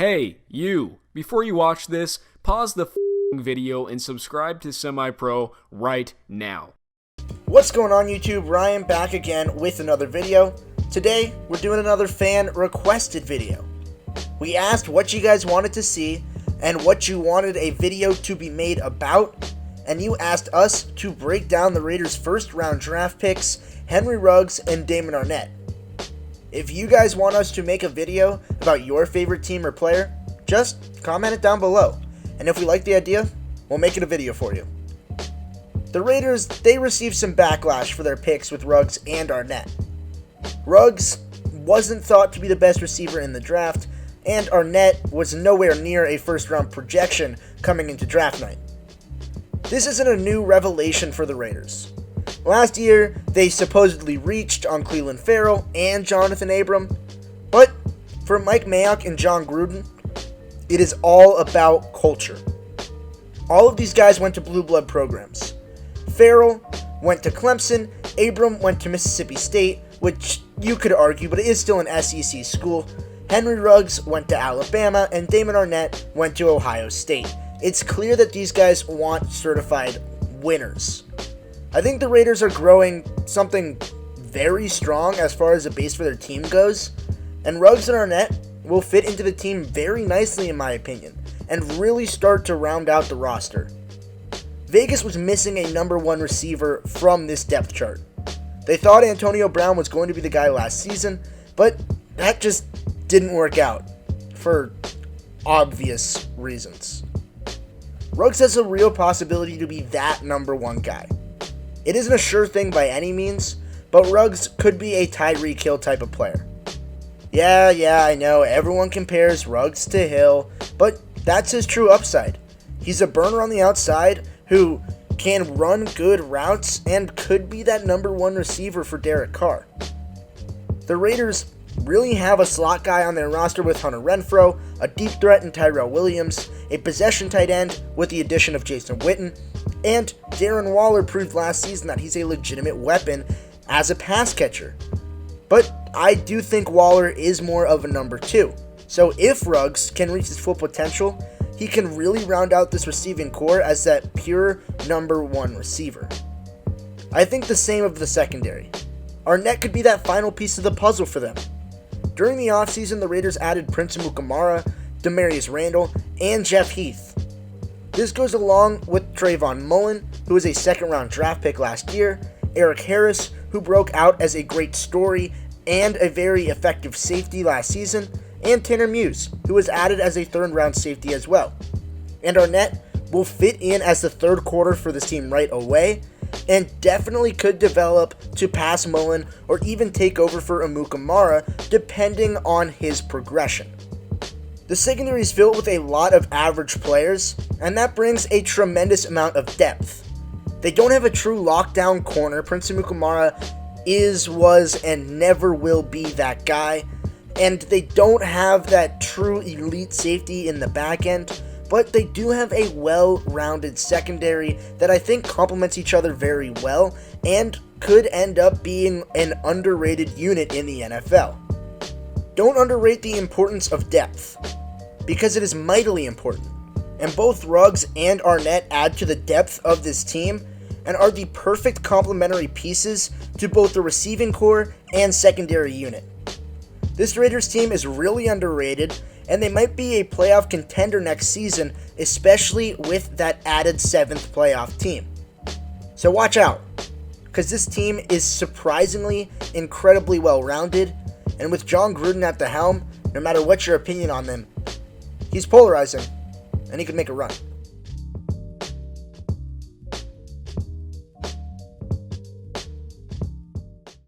Hey, you! Before you watch this, pause the video and subscribe to SemiPro right now. What's going on YouTube? Ryan back again with another video. Today, we're doing another fan requested video. We asked what you guys wanted to see and what you wanted a video to be made about, and you asked us to break down the Raiders' first round draft picks, Henry Ruggs and Damon Arnette. If you guys want us to make a video about your favorite team or player, just comment it down below, and if we like the idea, we'll make it a video for you. The Raiders, they received some backlash for their picks with Ruggs and Arnette. Ruggs wasn't thought to be the best receiver in the draft, and Arnette was nowhere near a first-round projection coming into draft night. This isn't a new revelation for the Raiders. Last year, they supposedly reached on Clelin Ferrell and Jonathan Abram, but for Mike Mayock and John Gruden, it is all about culture. All of these guys went to blue blood programs. Ferrell went to Clemson, Abram went to Mississippi State, which you could argue, but it is still an SEC school. Henry Ruggs went to Alabama, and Damon Arnette went to Ohio State. It's clear that these guys want certified winners. I think the Raiders are growing something very strong as far as the base for their team goes, and Ruggs and Arnette will fit into the team very nicely in my opinion, and really start to round out the roster. Vegas was missing a number one receiver from this depth chart. They thought Antonio Brown was going to be the guy last season, but that just didn't work out for obvious reasons. Ruggs has a real possibility to be that number one guy. It isn't a sure thing by any means, but Ruggs could be a Tyreek Hill type of player. Yeah, I know, everyone compares Ruggs to Hill, but that's his true upside. He's a burner on the outside who can run good routes and could be that number one receiver for Derek Carr. The Raiders really have a slot guy on their roster with Hunter Renfrow, a deep threat in Tyrell Williams, a possession tight end with the addition of Jason Witten, and Darren Waller proved last season that he's a legitimate weapon as a pass catcher. But I do think Waller is more of a number two. So if Ruggs can reach his full potential, he can really round out this receiving core as that pure number one receiver. I think the same of the secondary. Arnette could be that final piece of the puzzle for them. During the offseason, the Raiders added Prince Amukamara, Demarius Randall, and Jeff Heath. This goes along with Trayvon Mullen, who was a second-round draft pick last year, Eric Harris, who broke out as a great story and a very effective safety last season, and Tanner Muse, who was added as a third-round safety as well. And Arnette will fit in as the third quarter for this team right away, and definitely could develop to pass Mullen or even take over for Amukamara, depending on his progression. The secondary is filled with a lot of average players, and that brings a tremendous amount of depth. They don't have a true lockdown corner. Prince Amukamara was, and never will be that guy, and they don't have that true elite safety in the back end, but they do have a well-rounded secondary that I think complements each other very well and could end up being an underrated unit in the NFL. Don't underrate the importance of depth, because it is mightily important, and both Ruggs and Arnette add to the depth of this team and are the perfect complementary pieces to both the receiving core and secondary unit. This Raiders team is really underrated, and they might be a playoff contender next season, especially with that added 7th playoff team. So watch out, because this team is surprisingly incredibly well-rounded, and with John Gruden at the helm, no matter what your opinion on them, he's polarizing, and he could make a run.